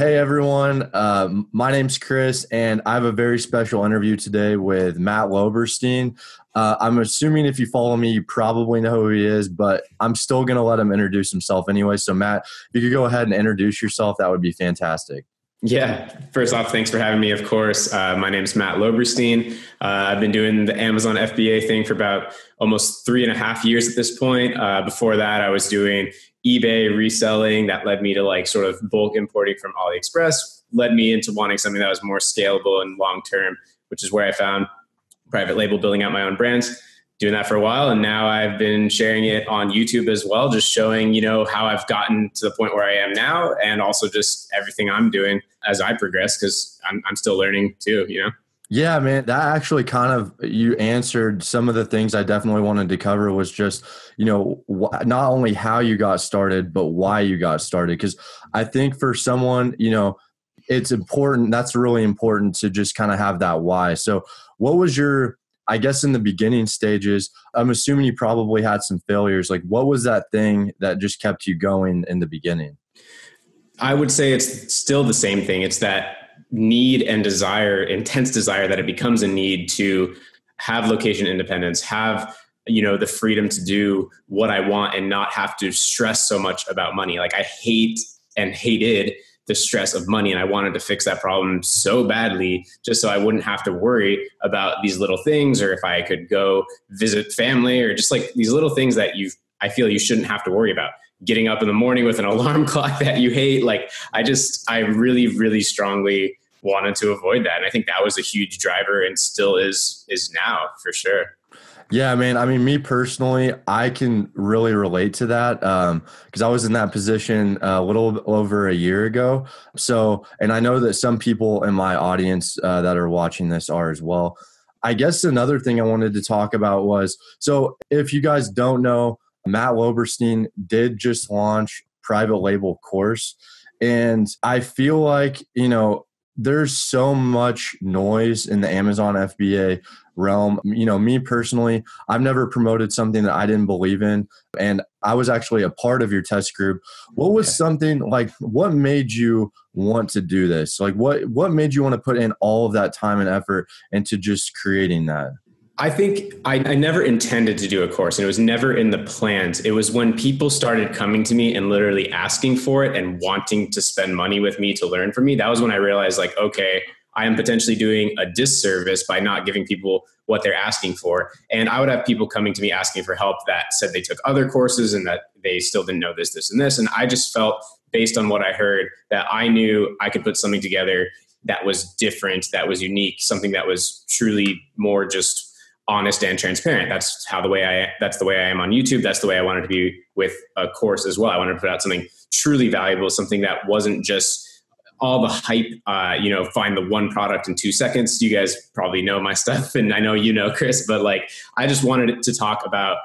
Hey everyone, my name's Kris, and I have a very special interview today with Matt Loberstein. I'm assuming if you follow me, you probably know who he is, but I'm still going to let him introduce himself anyway. So Matt, if you could go ahead and introduce yourself, that would be fantastic. Yeah. First off, thanks for having me, of course. My name is Matt Loberstein. I've been doing the Amazon FBA thing for about almost 3.5 years at this point. Before that, I was doing eBay reselling. That led me to like sort of bulk importing from AliExpress, led me into wanting something that was more scalable and long-term, which is where I found private label, building out my own brands. Doing that for a while, and now I've been sharing it on YouTube as well, just showing, how I've gotten to the point where I am now, and also just everything I'm doing as I progress, because I'm still learning too, Yeah, man, that actually you answered some of the things I definitely wanted to cover was just, not only how you got started, but why you got started. Because I think for someone, it's important. That's really important to just kind of have that why. So what was I guess in the beginning stages, I'm assuming you probably had some failures. Like what was that thing that just kept you going in the beginning? I would say it's still the same thing. It's that need and desire, intense desire that it becomes a need to have location independence, have, the freedom to do what I want and not have to stress so much about money. Like I hate and hated the stress of money. And I wanted to fix that problem so badly just so I wouldn't have to worry about these little things, or if I could go visit family, or just like these little things that I feel you shouldn't have to worry about. Getting up in the morning with an alarm clock that you hate. Like I really, really strongly wanted to avoid that. And I think that was a huge driver and still is now for sure. Yeah, man. I mean, me personally, I can really relate to that because I was in that position a little over a year ago. So, and I know that some people in my audience that are watching this are as well. I guess another thing I wanted to talk about was, so if you guys don't know, Matt Loberstein did just launch private label course. And I feel like, there's so much noise in the Amazon FBA realm. Me personally, I've never promoted something that I didn't believe in. And I was actually a part of your test group. What was something like, what made you want to do this? Like what made you want to put in all of that time and effort into just creating that? I think I never intended to do a course, and it was never in the plans. It was when people started coming to me and literally asking for it and wanting to spend money with me to learn from me. That was when I realized like, okay, I am potentially doing a disservice by not giving people what they're asking for. And I would have people coming to me asking for help that said they took other courses and that they still didn't know this, and this. And I just felt, based on what I heard, that I knew I could put something together that was different, that was unique, something that was truly more just honest and transparent. That's the way I am on YouTube. That's the way I wanted to be with a course as well. I wanted to put out something truly valuable, something that wasn't just all the hype, find the one product in 2 seconds. You guys probably know my stuff, and I know Kris, but like, I just wanted to talk about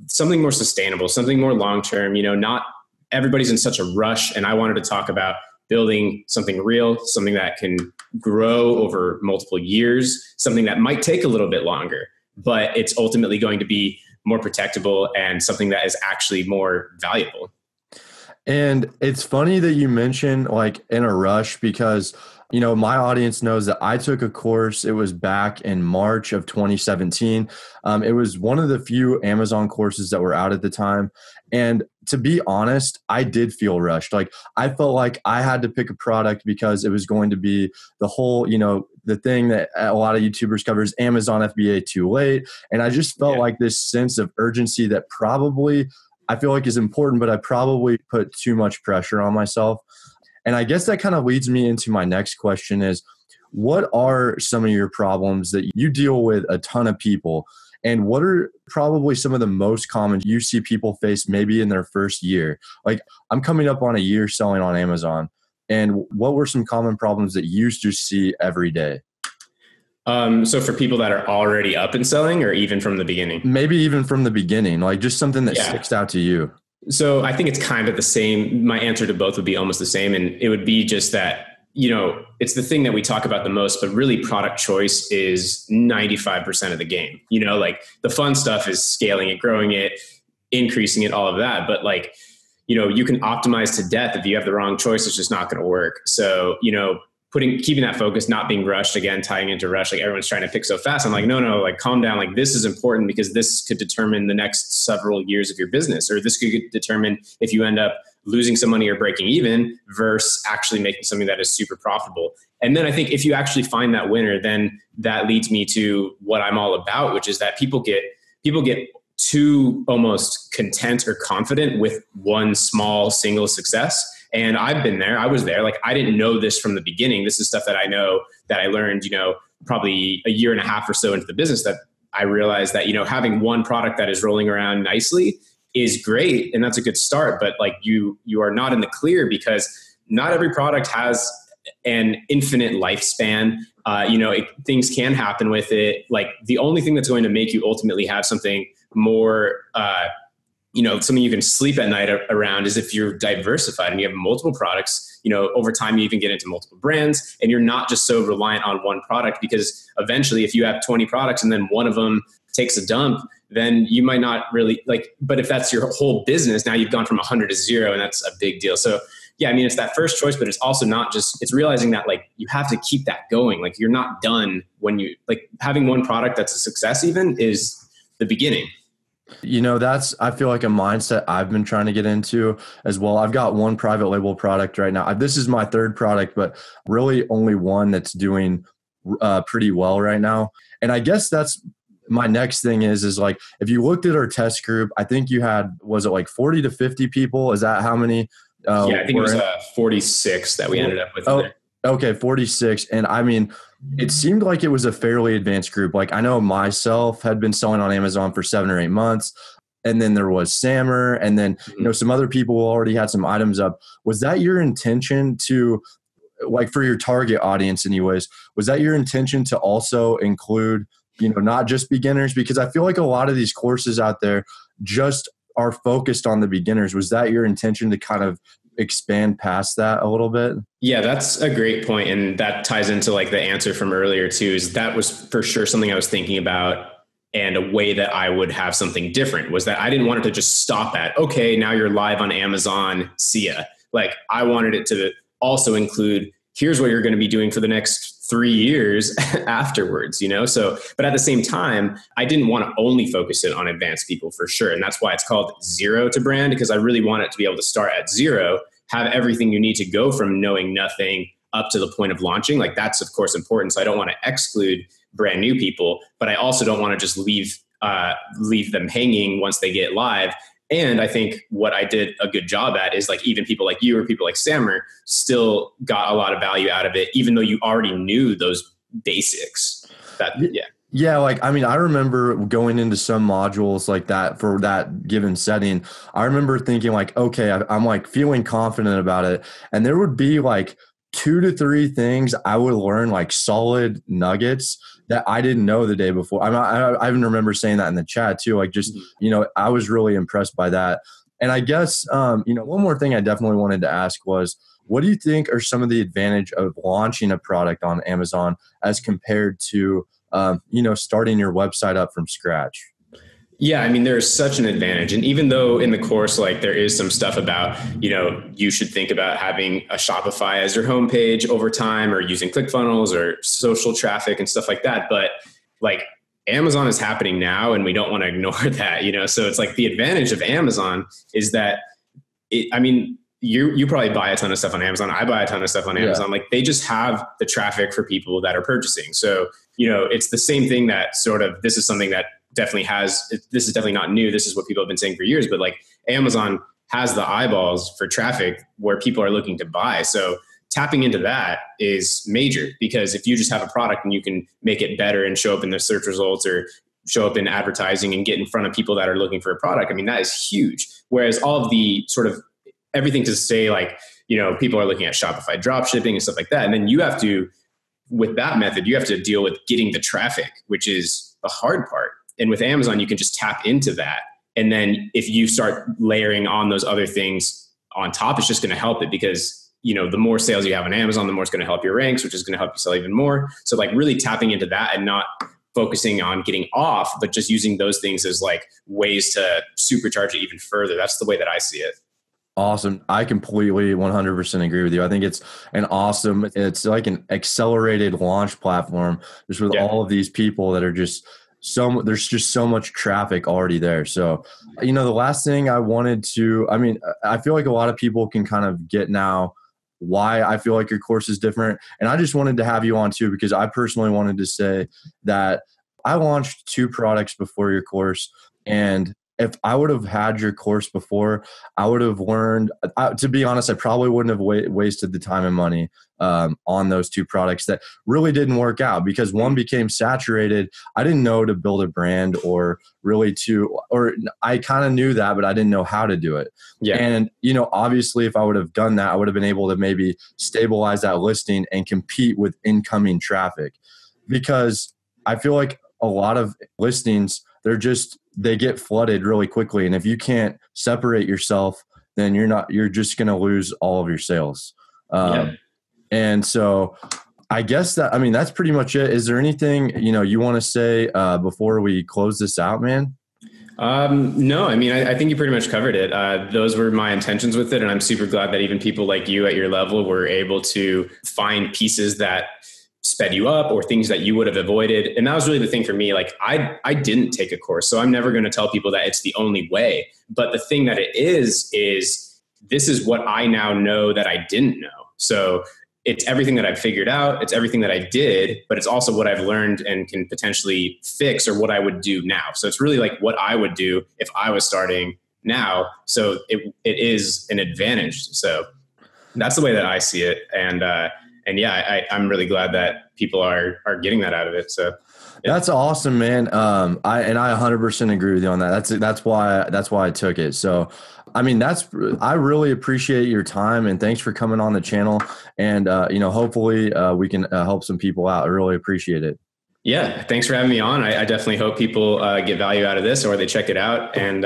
something more sustainable, something more long-term. Not everybody's in such a rush, and I wanted to talk about building something real, something that can grow over multiple years, something that might take a little bit longer, but it's ultimately going to be more protectable and something that is actually more valuable. And it's funny that you mention like in a rush because, my audience knows that I took a course. It was back in March of 2017. It was one of the few Amazon courses that were out at the time. And to be honest, I did feel rushed. Like I felt like I had to pick a product because it was going to be the whole, the thing that a lot of YouTubers cover is Amazon FBA too late. And I just felt like this sense of urgency that probably I feel like is important, but I probably put too much pressure on myself. And I guess that kind of leads me into my next question is, what are some of your problems that you deal with a ton of people? And what are probably some of the most common you see people face maybe in their first year? Like I'm coming up on a year selling on Amazon. And what were some common problems that you just see every day? So for people that are already up and selling, or even from the beginning? Maybe even from the beginning, like just something that sticks out to you. So I think it's kind of the same. My answer to both would be almost the same. And it would be just that, it's the thing that we talk about the most, but really product choice is 95% of the game. Like the fun stuff is scaling it, growing it, increasing it, all of that. But like, you can optimize to death. If you have the wrong choice, it's just not going to work. So, keeping that focus, not being rushed, again, tying into rush, like everyone's trying to pick so fast. I'm like, no, like calm down. Like this is important because this could determine the next several years of your business, or this could determine if you end up losing some money or breaking even versus actually making something that is super profitable. And then I think if you actually find that winner, then that leads me to what I'm all about, which is that people get too almost content or confident with one small single success. And I've been there. I was there. Like, I didn't know this from the beginning. This is stuff that I know that I learned, probably a year and a half or so into the business, that I realized that, having one product that is rolling around nicely is great. And that's a good start. But like you are not in the clear because not every product has an infinite lifespan. Things can happen with it. Like the only thing that's going to make you ultimately have something more, something you can sleep at night around is if you're diversified and you have multiple products. Over time, you even get into multiple brands and you're not just so reliant on one product, because eventually if you have 20 products and then one of them takes a dump, then you might not really but if that's your whole business, now you've gone from 100 to 0, and that's a big deal. So yeah, I mean, it's that first choice, but it's also not just, it's realizing that like you have to keep that going. Like you're not done when you having one product that's a success even is the beginning. That's, I feel like, a mindset I've been trying to get into as well. I've got one private label product right now. This is my third product, but really only one that's doing pretty well right now. And I guess that's my next thing is like, if you looked at our test group, I think you had, was it like 40 to 50 people? Is that how many? Yeah, I think it was 46 that we ended up with. Okay, 46. And I mean, it seemed like it was a fairly advanced group. Like I know myself had been selling on Amazon for 7 or 8 months. And then there was Sammer, and then, some other people already had some items up. Was that your intention to, like, for your target audience anyways, was that your intention to also include, not just beginners? Because I feel like a lot of these courses out there just are focused on the beginners. Was that your intention to kind of expand past that a little bit? Yeah, that's a great point. And that ties into like the answer from earlier too, is that was for sure something I was thinking about. And a way that I would have something different was that I didn't want it to just stop at, okay, now you're live on Amazon, see ya. Like I wanted it to also include, here's what you're going to be doing for the next 3 years afterwards, So, but at the same time, I didn't want to only focus it on advanced people for sure. And that's why it's called Zero to Brand, because I really want it to be able to start at zero, have everything you need to go from knowing nothing up to the point of launching. Like that's of course important. So I don't want to exclude brand new people, but I also don't want to just leave them hanging once they get live. And I think what I did a good job at is like even people like you or people like Sammer still got a lot of value out of it, even though you already knew those basics. Yeah, like, I mean, I remember going into some modules like that for that given setting. I remember thinking like, okay, I'm like feeling confident about it. And there would be like 2 to 3 things I would learn, like solid nuggets that I didn't know the day before. I even remember saying that in the chat too. Like just, I was really impressed by that. And I guess, one more thing I definitely wanted to ask was, what do you think are some of the advantage of launching a product on Amazon as compared to, starting your website up from scratch? Yeah, I mean, there's such an advantage. And even though in the course, like there is some stuff about, you should think about having a Shopify as your homepage over time, or using ClickFunnels or social traffic and stuff like that. But like Amazon is happening now and we don't want to ignore that, So it's like the advantage of Amazon is that you probably buy a ton of stuff on Amazon. I buy a ton of stuff on Amazon. Like they just have the traffic for people that are purchasing. So, it's the same thing that sort of, this is something that this is definitely not new. This is what people have been saying for years, but like Amazon has the eyeballs for traffic where people are looking to buy. So tapping into that is major, because if you just have a product and you can make it better and show up in the search results or show up in advertising and get in front of people that are looking for a product, I mean, that is huge. Whereas all of the sort of everything to say like, people are looking at Shopify drop shipping and stuff like that. And then you have to, with that method, you have to deal with getting the traffic, which is the hard part. And with Amazon, you can just tap into that. And then if you start layering on those other things on top, it's just going to help it, because, the more sales you have on Amazon, the more it's going to help your ranks, which is going to help you sell even more. So like really tapping into that and not focusing on getting off, but just using those things as like ways to supercharge it even further. That's the way that I see it. Awesome. I completely 100% agree with you. I think it's like an accelerated launch platform just with Yeah. all of these people that are there's just so much traffic already there. So, the last thing I feel like a lot of people can kind of get now why I feel like your course is different. And I just wanted to have you on too, because I personally wanted to say that I launched 2 products before your course. And if I would have had your course before, I would have learned, to be honest, I probably wouldn't have wasted the time and money on those 2 products that really didn't work out because one became saturated. I didn't know to build a brand or I kind of knew that, but I didn't know how to do it. Yeah. And, obviously if I would have done that, I would have been able to maybe stabilize that listing and compete with incoming traffic, because I feel like a lot of listings, they get flooded really quickly. And if you can't separate yourself, then you're just going to lose all of your sales. And so I guess that's pretty much it. Is there anything, you want to say before we close this out, man? No, I think you pretty much covered it. Those were my intentions with it. And I'm super glad that even people like you at your level were able to find pieces that sped you up or things that you would have avoided. And that was really the thing for me. Like I didn't take a course, so I'm never going to tell people that it's the only way. But the thing that it is this is what I now know that I didn't know. So it's everything that I've figured out. It's everything that I did, but it's also what I've learned and can potentially fix or what I would do now. So it's really like what I would do if I was starting now. So it is an advantage. So that's the way that I see it. And yeah, I'm really glad that people are getting that out of it. So yeah. That's awesome, man. I 100% agree with you on that. That's why I took it. So, I really appreciate your time and thanks for coming on the channel. And hopefully we can help some people out. I really appreciate it. Yeah, thanks for having me on. I definitely hope people get value out of this or they check it out. And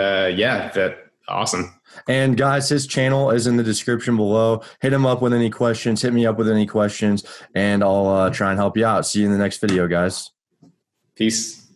awesome. And guys, his channel is in the description below. Hit him up with any questions. Hit me up with any questions, and I'll try and help you out. See you in the next video, guys. Peace.